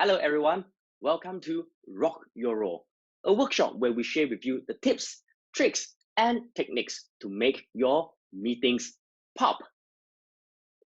Hello, everyone. Welcome to Rock Your Role, a workshop where we share with you the tips, tricks, and techniques to make your meetings pop.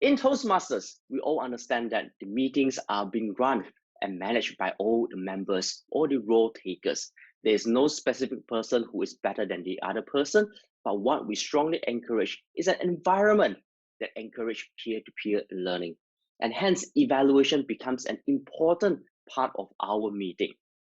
In Toastmasters, we all understand that the meetings are being run and managed by all the members or the role takers. There is no specific person who is better than the other person, but what we strongly encourage is an environment that encourages peer-to-peer learning. And hence, evaluation becomes an important part of our meeting.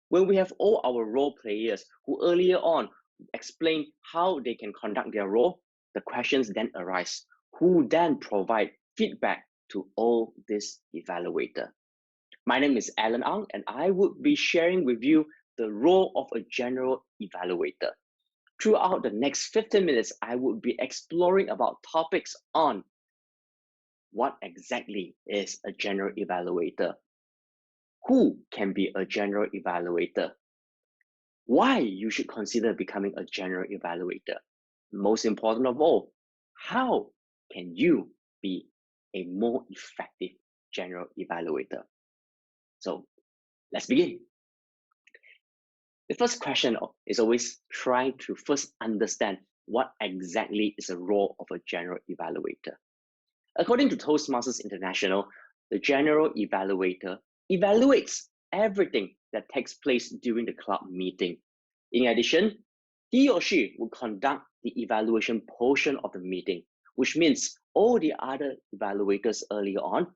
When we have all our role players who earlier on explain how they can conduct their role, the questions then arise. Who then provide feedback to all this evaluator? My name is Alan Ang, and I would be sharing with you the role of a general evaluator. Throughout the next 15 minutes, I would be exploring about topics on what exactly is a general evaluator, who can be a general evaluator, why you should consider becoming a general evaluator. Most important of all, how can you be a more effective general evaluator? So let's begin. The first question is always trying to first understand what exactly is the role of a general evaluator. According to Toastmasters International, the general evaluator evaluates everything that takes place during the club meeting. In addition, he or she will conduct the evaluation portion of the meeting, which means all the other evaluators earlier on,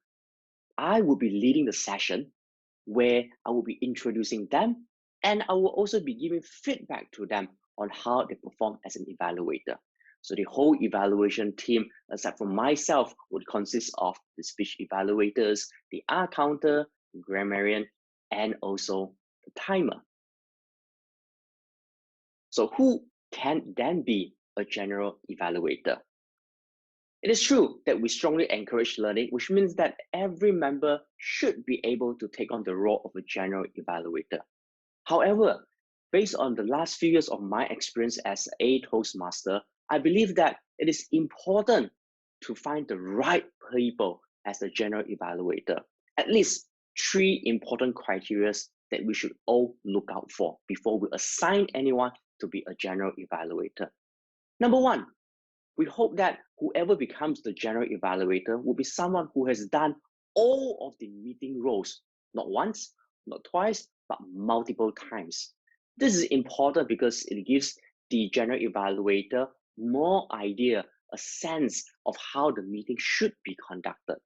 I will be leading the session where I will be introducing them, and I will also be giving feedback to them on how they perform as an evaluator. So the whole evaluation team, aside from myself, would consist of the speech evaluators, the R counter, the grammarian, and also the timer. So who can then be a general evaluator? It is true that we strongly encourage learning, which means that every member should be able to take on the role of a general evaluator. However, based on the last few years of my experience as a Toastmaster, I believe that it is important to find the right people as the general evaluator. At least 3 important criteria that we should all look out for before we assign anyone to be a general evaluator. Number 1, we hope that whoever becomes the general evaluator will be someone who has done all of the meeting roles, not once, not twice, but multiple times. This is important because it gives the general evaluator more idea, a sense of how the meeting should be conducted.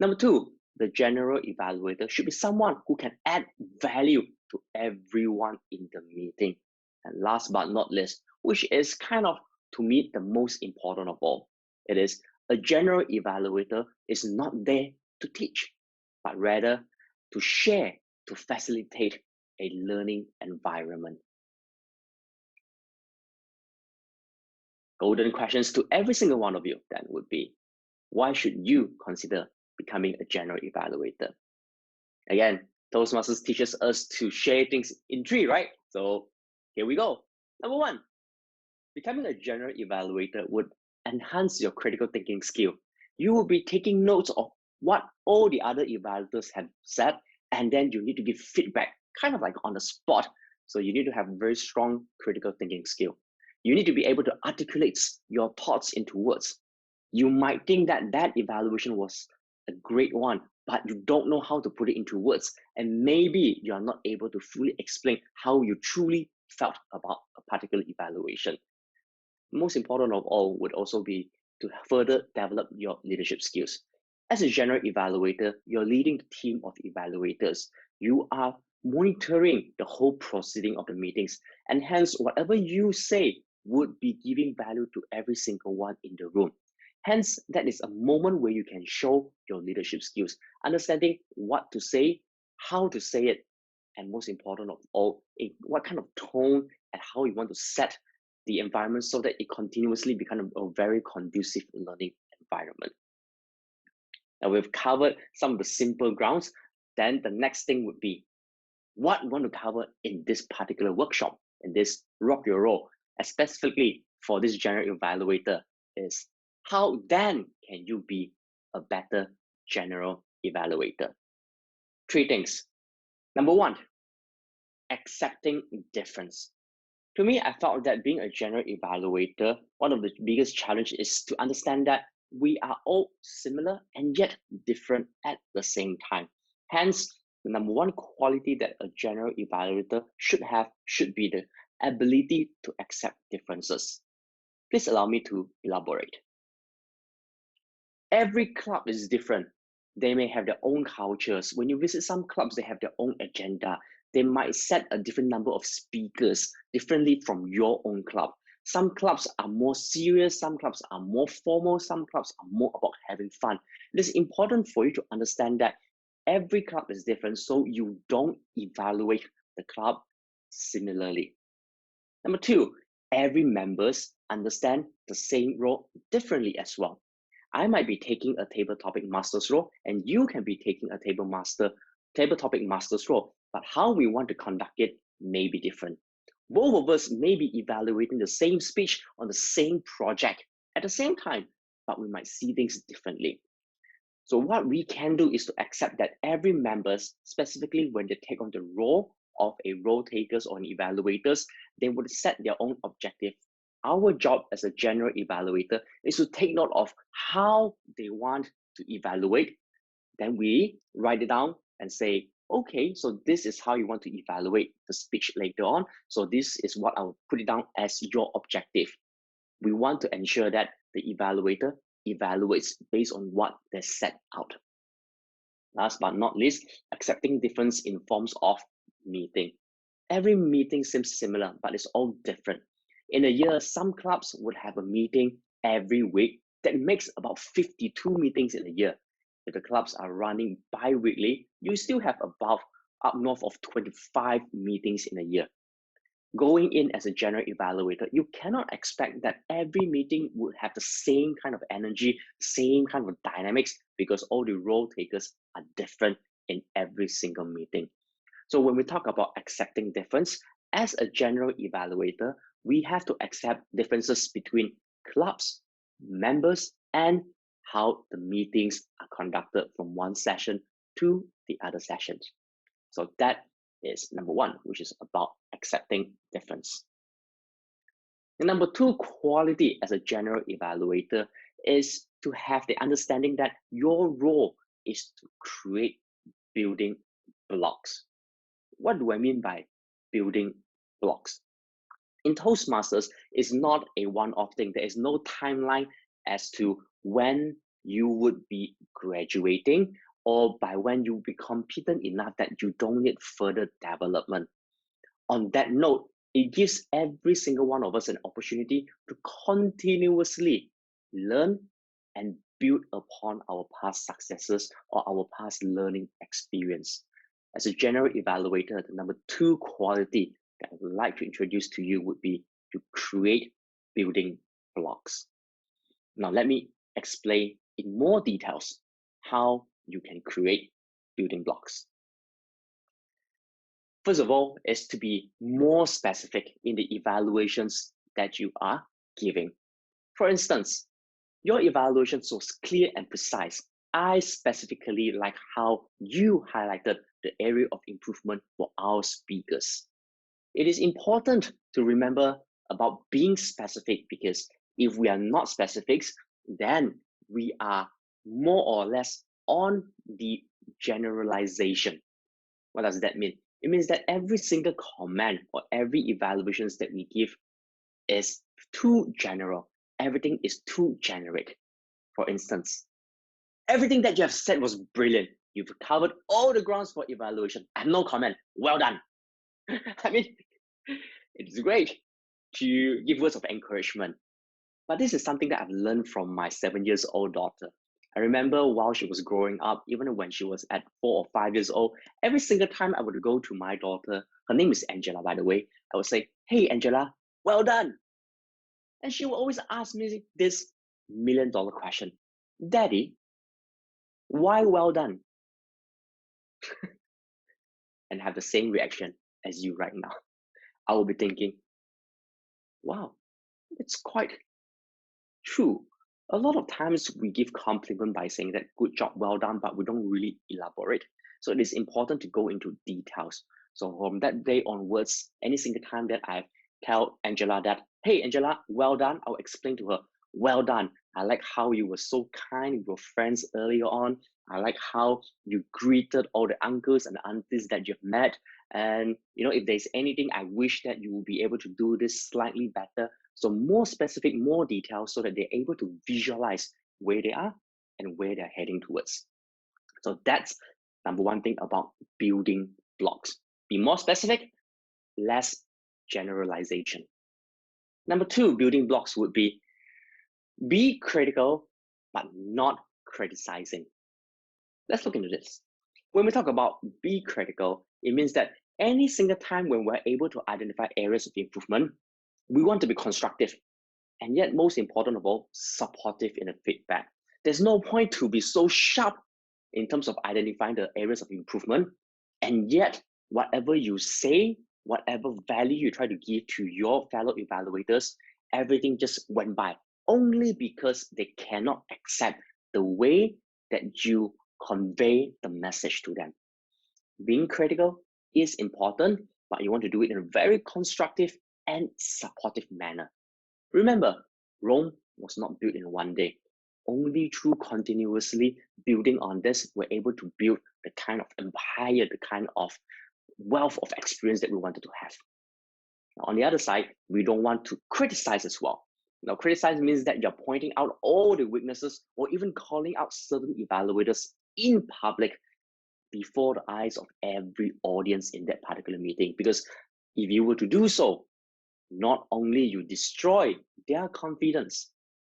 Number 2, the general evaluator should be someone who can add value to everyone in the meeting. And last but not least, which is kind of, to me, the most important of all, it is a general evaluator is not there to teach, but rather to share, to facilitate a learning environment. Golden questions to every single one of you then would be, why should you consider becoming a general evaluator? Again, Toastmasters teaches us to share things in 3, right? So here we go. Number 1, becoming a general evaluator would enhance your critical thinking skill. You will be taking notes of what all the other evaluators have said, and then you need to give feedback, kind of like on the spot. So you need to have very strong critical thinking skill. You need to be able to articulate your thoughts into words. You might think that that evaluation was a great one, but you don't know how to put it into words, and maybe you are not able to fully explain how you truly felt about a particular evaluation. Most important of all would also be to further develop your leadership skills. As a general evaluator, you're leading the team of evaluators. You are monitoring the whole proceeding of the meetings, and hence whatever you say would be giving value to every single one in the room. Hence, that is a moment where you can show your leadership skills, understanding what to say, how to say it, and most important of all, what kind of tone and how you want to set the environment so that it continuously becomes a very conducive learning environment. Now we've covered some of the simple grounds. Then the next thing would be what we want to cover in this particular workshop, in this Rock Your Role, specifically for this general evaluator, is how then can you be a better general evaluator? 3 things. Number one, accepting difference. To me, I felt that being a general evaluator, one of the biggest challenges is to understand that we are all similar and yet different at the same time. Hence, the number one quality that a general evaluator should have should be the ability to accept differences. Please allow me to elaborate. Every club is different. They may have their own cultures. When you visit some clubs, they have their own agenda. They might set a different number of speakers differently from your own club. Some clubs are more serious, some clubs are more formal, some clubs are more about having fun. It is important for you to understand that every club is different, so you don't evaluate the club similarly. Number two, every members understand the same role differently as well. I might be taking a table topic master's role, and you can be taking a table topic master's role, but how we want to conduct it may be different. Both of us may be evaluating the same speech on the same project at the same time, but we might see things differently. So what we can do is to accept that every members, specifically when they take on the role of a role takers or an evaluators, they would set their own objective. Our job as a general evaluator is to take note of how they want to evaluate. Then we write it down and say, okay, so this is how you want to evaluate the speech later on. So this is what I'll put it down as your objective. We want to ensure that the evaluator evaluates based on what they set out. Last but not least, accepting difference in forms of meeting. Every meeting seems similar, but it's all different. In a year, some clubs would have a meeting every week. That makes about 52 meetings in a year. If the clubs are running bi-weekly, you still have about up north of 25 meetings in a year. Going in as a general evaluator, you cannot expect that every meeting would have the same kind of energy, same kind of dynamics, because all the role takers are different in every single meeting. So when we talk about accepting difference, as a general evaluator, we have to accept differences between clubs, members, and how the meetings are conducted from one session to the other sessions. So that is number one, which is about accepting difference. And number two quality as a general evaluator is to have the understanding that your role is to create building blocks. What do I mean by building blocks? In Toastmasters, it's not a one-off thing. There is no timeline as to when you would be graduating or by when you be competent enough that you don't need further development. On that note, it gives every single one of us an opportunity to continuously learn and build upon our past successes or our past learning experience. As a general evaluator, the number two quality that I would like to introduce to you would be to create building blocks. Now, let me explain in more details how you can create building blocks. First of all, is to be more specific in the evaluations that you are giving. For instance, your evaluation was clear and precise. I specifically like how you highlighted the area of improvement for our speakers. It is important to remember about being specific, because if we are not specific, then we are more or less on the generalization. What does that mean? It means that every single comment or every evaluations that we give is too general. Everything is too generic. For instance, everything that you have said was brilliant. You've covered all the grounds for evaluation. I have no comment. Well done. I mean, it's great to give words of encouragement. But this is something that I've learned from my 7-year-old daughter. I remember while she was growing up, even when she was at 4 or 5 years old, every single time I would go to my daughter, her name is Angela, by the way, I would say, "Hey, Angela, well done." And she would always ask me this million-dollar question: "Daddy, why well done?" And have the same reaction as you right now. I will be thinking, wow, it's quite true. A lot of times we give compliment by saying that good job, well done, but we don't really elaborate. So it is important to go into details. So from that day onwards, any single time that I tell Angela that, hey, Angela, well done, I'll explain to her, well done. I like how you were so kind with your friends earlier on. I like how you greeted all the uncles and aunties that you've met. And if there's anything, I wish that you will be able to do this slightly better. So more specific, more details, so that they're able to visualize where they are and where they're heading towards. So that's number one thing about building blocks. Be more specific, less generalization. Number two building blocks would be critical, but not criticizing. Let's look into this. When we talk about be critical, it means that any single time when we're able to identify areas of improvement, we want to be constructive, and yet most important of all, supportive in the feedback. There's no point to be so sharp in terms of identifying the areas of improvement, and yet whatever you say, whatever value you try to give to your fellow evaluators, everything just went by, only because they cannot accept the way that you convey the message to them. Being critical is important, but you want to do it in a very constructive and supportive manner. Remember, Rome was not built in one day. Only through continuously building on this, we're able to build the kind of empire, the kind of wealth of experience that we wanted to have. Now, on the other side, we don't want to criticize as well. Now, criticize means that you're pointing out all the weaknesses or even calling out certain evaluators in public before the eyes of every audience in that particular meeting. Because if you were to do so, not only you destroy their confidence,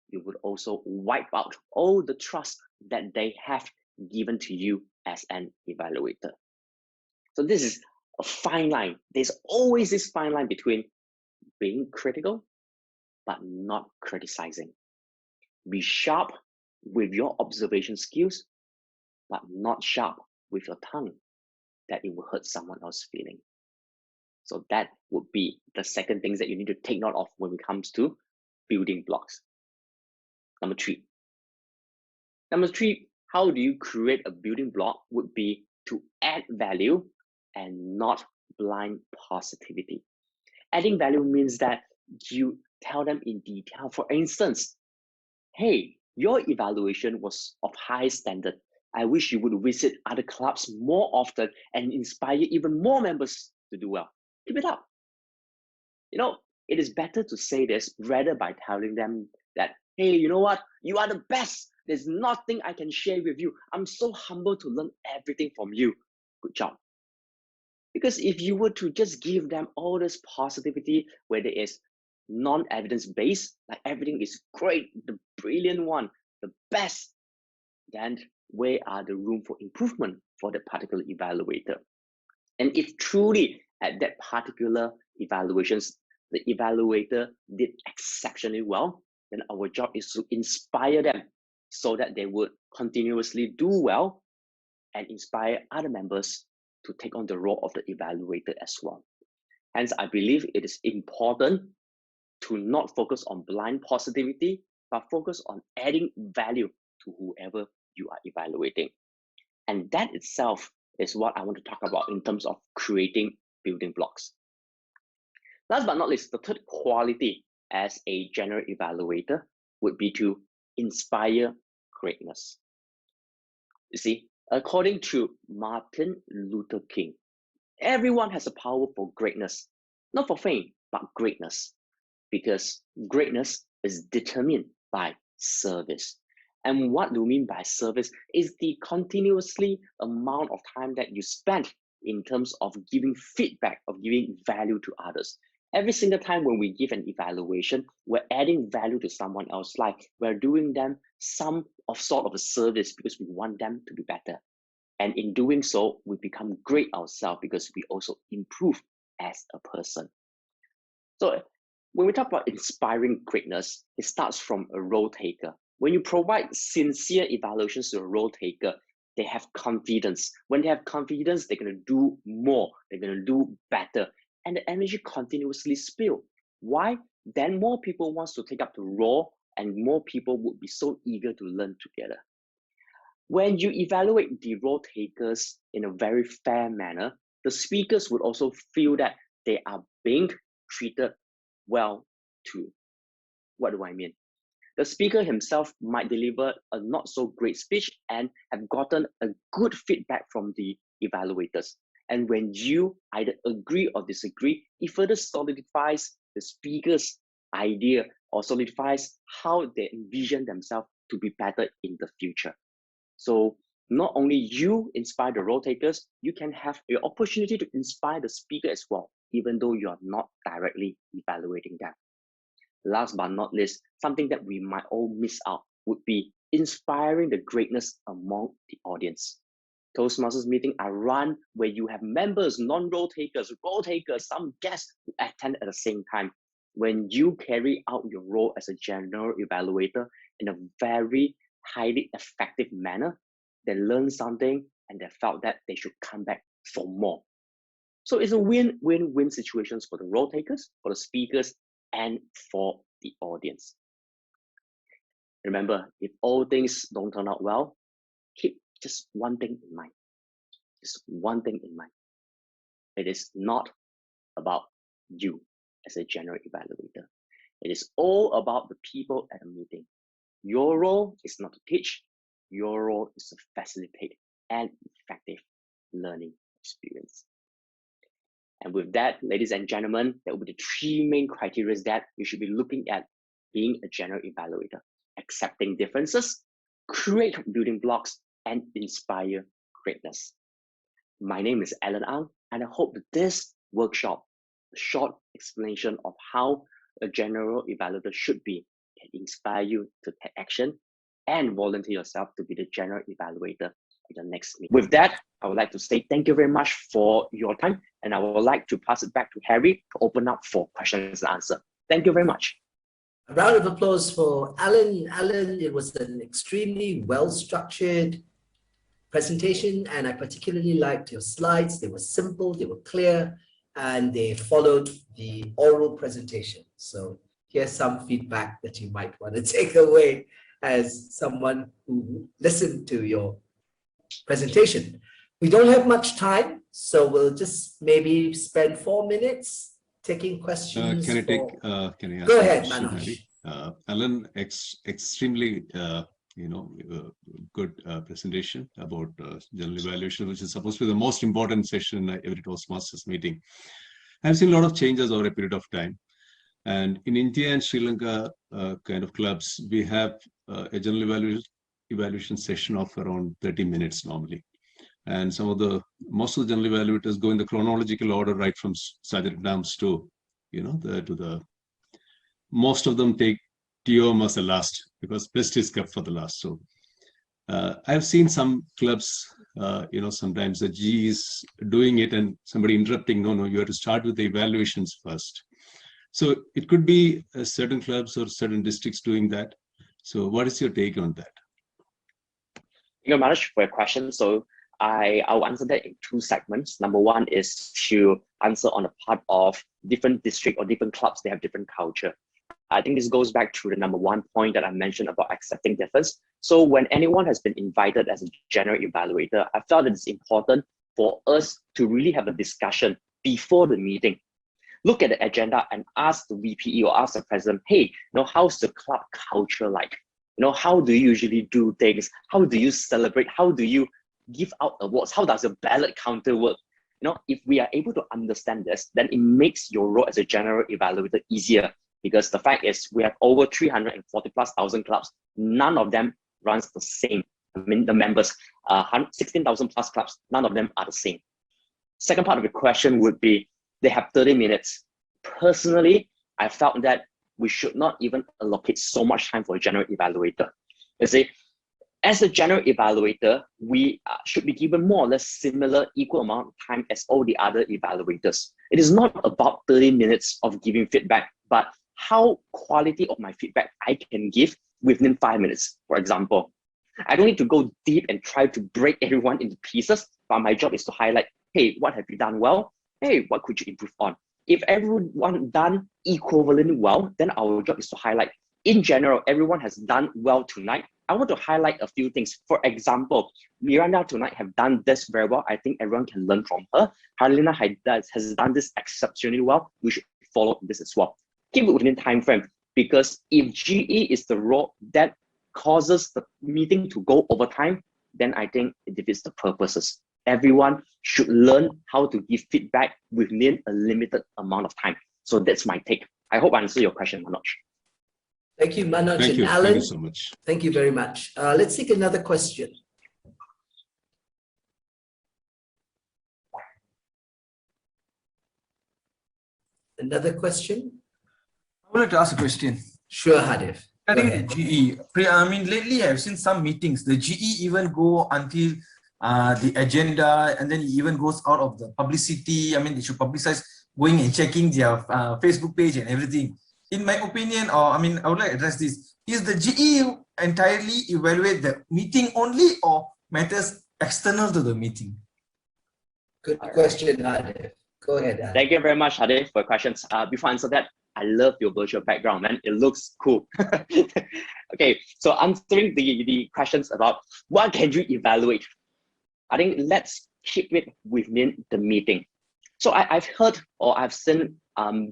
you would also wipe out all the trust that they have given to you as an evaluator. So this is a fine line. There's always this fine line between being critical but not criticizing. Be sharp with your observation skills, but not sharp with your tongue, that it will hurt someone else's feeling. So that would be the second things that you need to take note of when it comes to building blocks. Number three, how do you create a building block would be to add value and not blind positivity. Adding value means that you tell them in detail. For instance, hey, your evaluation was of high standard. I wish you would visit other clubs more often and inspire even more members to do well. Keep it up. It is better to say this rather by telling them that, hey, you know what? You are the best. There's nothing I can share with you. I'm so humble to learn everything from you. Good job. Because if you were to just give them all this positivity where there is non-evidence based, like everything is great, the brilliant one, the best, then where are the room for improvement for the particular evaluator? And if truly at that particular evaluations, the evaluator did exceptionally well, then our job is to inspire them so that they would continuously do well and inspire other members to take on the role of the evaluator as well. Hence, I believe it is important to not focus on blind positivity, but focus on adding value to whoever you are evaluating. And that itself is what I want to talk about in terms of creating building blocks. Last but not least, the third quality as a general evaluator would be to inspire greatness. You see, according to Martin Luther King, everyone has a power for greatness, not for fame, but greatness, because greatness is determined by service. And what do we mean by service is the continuously amount of time that you spend in terms of giving feedback, of giving value to others. Every single time when we give an evaluation, we're adding value to someone else's life. We're doing them some sort of a service because we want them to be better. And in doing so, we become great ourselves because we also improve as a person. So when we talk about inspiring greatness, it starts from a role taker. When you provide sincere evaluations to a role taker, they have confidence. When they have confidence, they're going to do more. They're going to do better. And the energy continuously spill. Why? Then more people want to take up the role and more people would be so eager to learn together. When you evaluate the role takers in a very fair manner, the speakers would also feel that they are being treated well too. What do I mean? The speaker himself might deliver a not so great speech and have gotten a good feedback from the evaluators. And when you either agree or disagree, it further solidifies the speaker's idea or solidifies how they envision themselves to be better in the future. So not only you inspire the role takers, you can have the opportunity to inspire the speaker as well, even though you are not directly evaluating them. Last but not least, something that we might all miss out would be inspiring the greatness among the audience. Toastmasters meetings are run where you have members, non-role takers, role takers, some guests who attend at the same time. When you carry out your role as a general evaluator in a very highly effective manner, they learn something and they felt that they should come back for more. So it's a win-win-win situations for the role takers, for the speakers, and for the audience. Remember, if all things don't turn out well, keep just one thing in mind. Just one thing in mind. It is not about you as a general evaluator. It is all about the people at a meeting. Your role is not to teach. Your role is to facilitate an effective learning experience. And with that, ladies and gentlemen, that will be the three main criteria that you should be looking at being a general evaluator: accepting differences, create building blocks, and inspire greatness. My name is Alan Ang, and I hope that this workshop, a short explanation of how a general evaluator should be, can inspire you to take action and volunteer yourself to be the general evaluator in the next meeting. With that, I would like to say thank you very much for your time, and I would like to pass it back to Harry to open up for questions and answer. Thank you very much. A round of applause for Alan. Alan, it was an extremely well-structured presentation, and I particularly liked your slides. They were simple, they were clear, and they followed the oral presentation. So here's some feedback that you might want to take away as someone who listened to your presentation. We don't have much time, so we'll just maybe spend 4 minutes taking questions. Can I ask Go ahead, question, Manoj. Alan, extremely good presentation about general evaluation, which is supposed to be the most important session in every Toastmasters meeting. I've seen a lot of changes over a period of time. And in India and Sri Lanka kind of clubs, we have a general evaluation session of around 30 minutes normally. And most of the general evaluators go in the chronological order, right from Sergeant at Arms to, most of them take TOM as the last, because best is kept for the last. So I've seen some clubs, sometimes the G is doing it and somebody interrupting, no, you have to start with the evaluations first. So it could be certain clubs or certain districts doing that. So what is your take on that? Thank you very much for your question. So I'll answer that in 2 segments. Number 1 is to answer on the part of different district or different clubs. They have different culture. I think this goes back to the number 1 point that I mentioned about accepting difference. So when anyone has been invited as a general evaluator, I felt that it's important for us to really have a discussion before the meeting. Look at the agenda and ask the VPE or ask the president, hey, how's the club culture like? How do you usually do things? How do you celebrate? How do you give out awards? How does your ballot counter work? If we are able to understand this, then it makes your role as a general evaluator easier, because the fact is we have over 340,000+ clubs. None of them runs the same. I mean, the members, 16,000+ clubs, none of them are the same. Second part of the question would be, they have 30 minutes. Personally, I felt that we should not even allocate so much time for a general evaluator. You see, as a general evaluator, we should be given more or less similar, equal amount of time as all the other evaluators. It is not about 30 minutes of giving feedback, but how quality of my feedback I can give within 5 minutes, for example. I don't need to go deep and try to break everyone into pieces, but my job is to highlight, hey, what have you done well? Hey, what could you improve on? If everyone done equivalently well, then our job is to highlight, in general, everyone has done well tonight. I want to highlight a few things. For example, Miranda tonight have done this very well. I think everyone can learn from her. Harlina has done this exceptionally well. We should follow this as well. Keep it within time frame, because if GE is the role that causes the meeting to go over time, then I think it defeats the purposes. Everyone should learn how to give feedback within a limited amount of time. So that's my take. I hope I answered your question, Manoj. Thank you, Manoj Thank and you. Alan. Thank you so much. Thank you very much. Let's take another question. Another question? I would like to ask a question. Sure, Hadif. I Go think ahead. the GE, I mean, lately I've seen some meetings, the GE even go until the agenda, and then it even goes out of the publicity. I mean, they should publicize going and checking their Facebook page and everything. In my opinion, or I mean, I would like to address this. Is the GE entirely evaluate the meeting only, or matters external to the meeting? Good question, Hadif. Go ahead, Hadif. Thank you very much, Hadif, for questions. Before I answer that, I love your virtual background, man. It looks cool. Okay, so answering the questions about what can you evaluate, I think let's keep it within the meeting. So I've heard or I've seen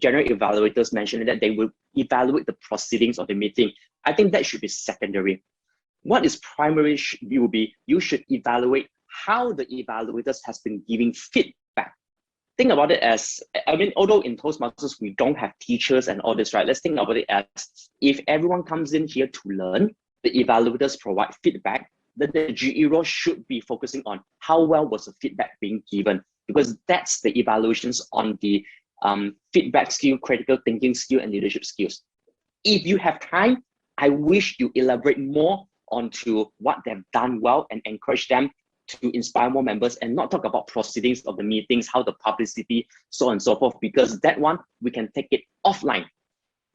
general evaluators mentioning that they will evaluate the proceedings of the meeting. I think that should be secondary. What is primary will be, you should evaluate how the evaluators has been giving feedback. Think about it as, I mean, although in Toastmasters we don't have teachers and all this, right? Let's think about it as, if everyone comes in here to learn, the evaluators provide feedback, then the GE role should be focusing on how well was the feedback being given, because that's the evaluations on the feedback skill, critical thinking skill, and leadership skills. If you have time, I wish you elaborate more onto what they've done well and encourage them to inspire more members, and not talk about proceedings of the meetings, how the publicity, so on and so forth, because that one, we can take it offline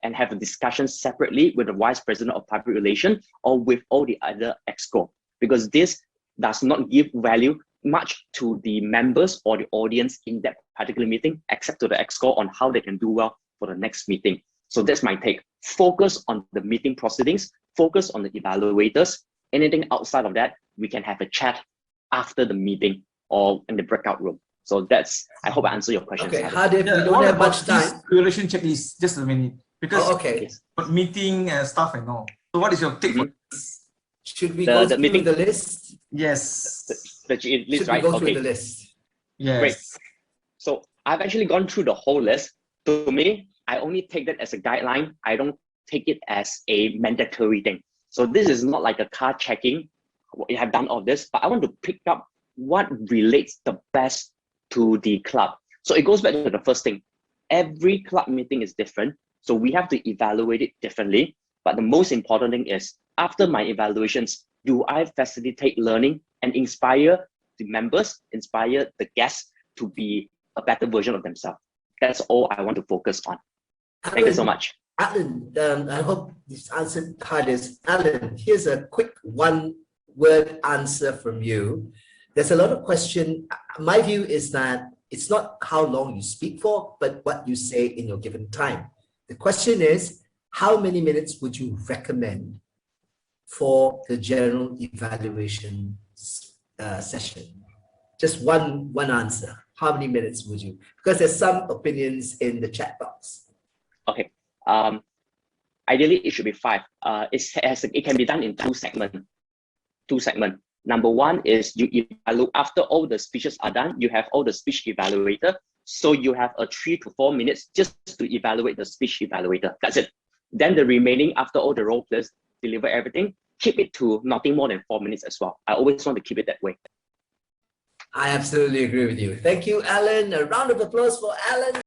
and have a discussion separately with the Vice President of Public Relations or with all the other EXCO, because this does not give value much to the members or the audience in that particular meeting, except to the EXCO on how they can do well for the next meeting. So that's my take. Focus on the meeting proceedings, focus on the evaluators. Anything outside of that, we can have a chat after the meeting or in the breakout room. So that's, I hope I answer your question. Okay, Hadif, we don't what have about much time. Evaluation checklist, just a minute, because okay. meeting and stuff and all. So what is your take for this? Should we go through meeting, the list? Yes. The list, Should right? we go Okay. through the list? Yes. Great. So I've actually gone through the whole list. To me, I only take that as a guideline. I don't take it as a mandatory thing. So this is not like a card checking. You have done all this, but I want to pick up what relates the best to the club. So it goes back to the first thing. Every club meeting is different, so we have to evaluate it differently. But the most important thing is, after my evaluations, do I facilitate learning and inspire the members, inspire the guests to be a better version of themselves? That's all I want to focus on. Alan, Thank you so much. Alan, I hope this answered Hadif. Alan, here's a quick one-word answer from you. There's a lot of question. My view is that it's not how long you speak for, but what you say in your given time. The question is, how many minutes would you recommend for the general evaluation session? Just one answer. How many minutes would you? Because there's some opinions in the chat box. Okay. Ideally, it should be 5. It can be done in 2 segments. Number one is you evaluate after all the speeches are done, you have all the speech evaluator. So you have a 3 to 4 minutes just to evaluate the speech evaluator. That's it. Then the remaining, after all the role players deliver everything, keep it to nothing more than 4 minutes as well. I always want to keep it that way. I absolutely agree with you. Thank you, Alan. A round of applause for Alan.